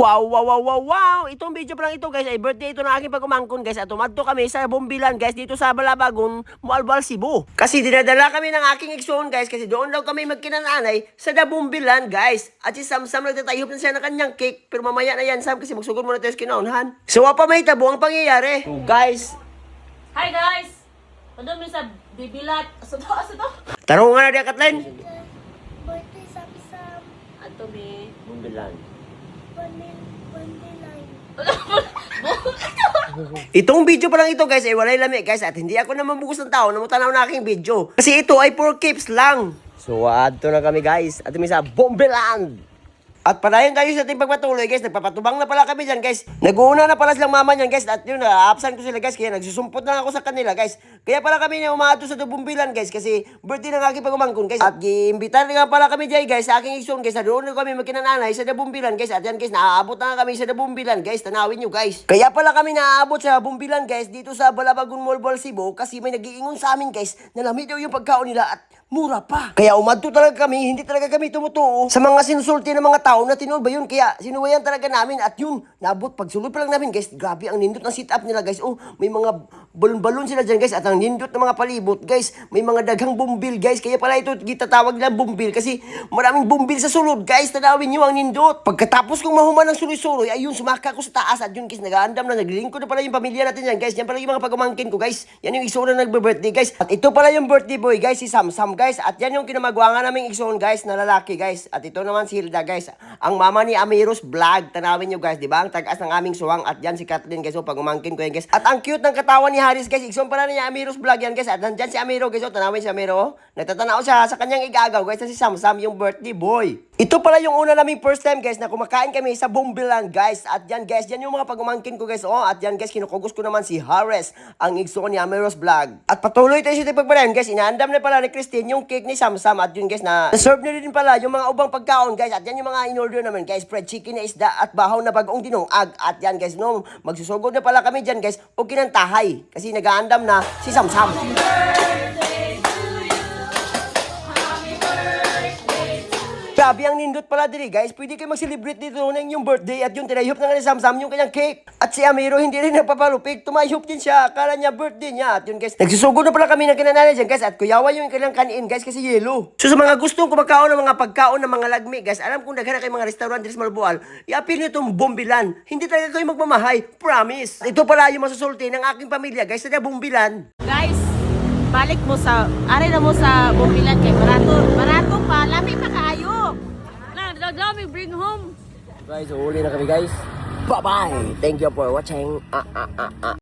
Wow, wow, wow, wow, wow! Itong video pa lang ito guys ay birthday ito ng aking pag-umangkon guys at tumadto kami sa Bombilan guys dito sa Balabagon, Mualbal, Cebu. Kasi dinadala kami ng aking igsoon guys kasi doon daw kami magkinananay sa Bombilan guys. At si Sam nagtatayop na siya ng kanyang cake pero mamaya na yan Sam kasi magsugod muna tayo sa kinaunhan. So pa may tabo ang pangyayari. So, guys. Hi guys! Padumi sa bibilat. Asa to? Tanong nga na diya Kathleen. Birthday Sam. Ato mi. Bombilan. Bondiline. Itong video pa lang ito guys ay walay lami guys at hindi ako naman bugos ng tao na mutanaw na aking video. Kasi ito ay for keeps lang. So adto na kami guys at may sa Bombilan. At padayon tayo sa ating pagpatuloy guys, nagpapatubang na pala kami dyan guys. Nag-uuna na pala silang mama niyan guys at yun na-absent ko sila guys kaya nagsusumpot na ako sa kanila guys. Kaya pala kami na umato sa Bombilan guys kasi birthday ng aking pagumangkon guys. At giimbitan nga pala kami dyan guys sa aking igsoon guys. Doon na kami magkinananay sa Bombilan guys at yan guys naaabot na kami sa Bombilan guys. Tanawin nyo guys. Kaya pala kami naaabot sa Bombilan guys dito sa Balabagon, Mualbal, Cebu kasi may nag-iingon sa amin guys na lamig daw yung pagkaon nila at mura pa. Kaya umadto talaga kami, hindi talaga kami tumutuo sa mga sinusulti ng mga tao na tinol ba yun. Kaya sinuwayan talaga namin at yun, nabot pagsulod pa lang namin guys. Grabe ang nindot ng sit up nila guys. Oh, may mga balon-balon sila dyan guys at ang nindot ng mga palibot guys. May mga daghang bumbil guys. Kaya pala ito gitatawag nila bumbil kasi maraming bumbil sa sulod guys. Tanawin nyo ang nindot. Pagkatapos kong mahuman ng suloy-suloy, ayun, sumaka ko sa taas at yun guys, nag-aandam na, naglilingkod na pala yung pamilya natin yan guys. Yan pala yung mga pagumangkin ko guys. Yan yung igsoon na nagbe-birthday guys. At ito pala yung birthday boy guys, si Sam guys. At yan yung kinamagwangan naming igsoon guys na lalaki guys. At ito naman si Hilda guys. Ang mama ni Amiros Vlog. Tanawin nyo guys, di ba? Ang tagas ng aming suwang. At yan si Kathleen guys. O pagumangkin ko yan guys. At ang cute ng katawan ni Haris guys. Igsoon pala niya Amiros Vlog yan guys. At nandyan si Amiro guys. O tanawin si Amiro. Nagtatanaw siya sa kanyang igagaw guys. Na si Sam yung birthday boy. Ito pala yung una naming first time guys na kumakain kami sa Bombilan guys. At yan guys, yan yung mga pagumangkin ko guys. Oh, at yan guys, kinukugos ko naman si Haris, ang igsoon ni Amiros Vlog. At patuloy tayo sa pagpapalayan guys. Inaandam na pala ni Christine yung cake ni Sam. At yun guys, na-serve na din pala yung mga ubang pagkaon guys. At yan yung mga in-order naman guys. Fried chicken na isda at bahaw na bagong dinungag. At yan guys, no, magsusugod na pala kami dyan guys. O kinantahay. Kasi nag-aandam na si Sam. Grabe ang nindot pala diri guys. Pwede kayo mag-celebrate dito ng inyong birthday at yung tinayhop na nga ni Sam yung kanyang cake. At si Amiro hindi rin nagpapalupig. Tumayhop din siya. Akala niya birthday niya. At yun guys, nagsusugod na pala kami ng kinananay dyan guys. At kuyawa yung kanyang kanin guys kasi yelo. So sa mga gustong kumakaon ng mga pagkaon ng mga lagmi guys, alam kong daghan na kayo mga restaurant dito sa Malboal, i-appeal nyo itong Bombilan. Hindi talaga kayo magmamahay. Promise. Ito pala yung masusulti ng aking pamilya guys sa Bombilan. Guys, balik mo sa, ari na mo sa Bombilan kay barato pa, lami pa kaayo. Dami bring home. Guys, uli na kami guys. Bye-bye. Thank you for watching.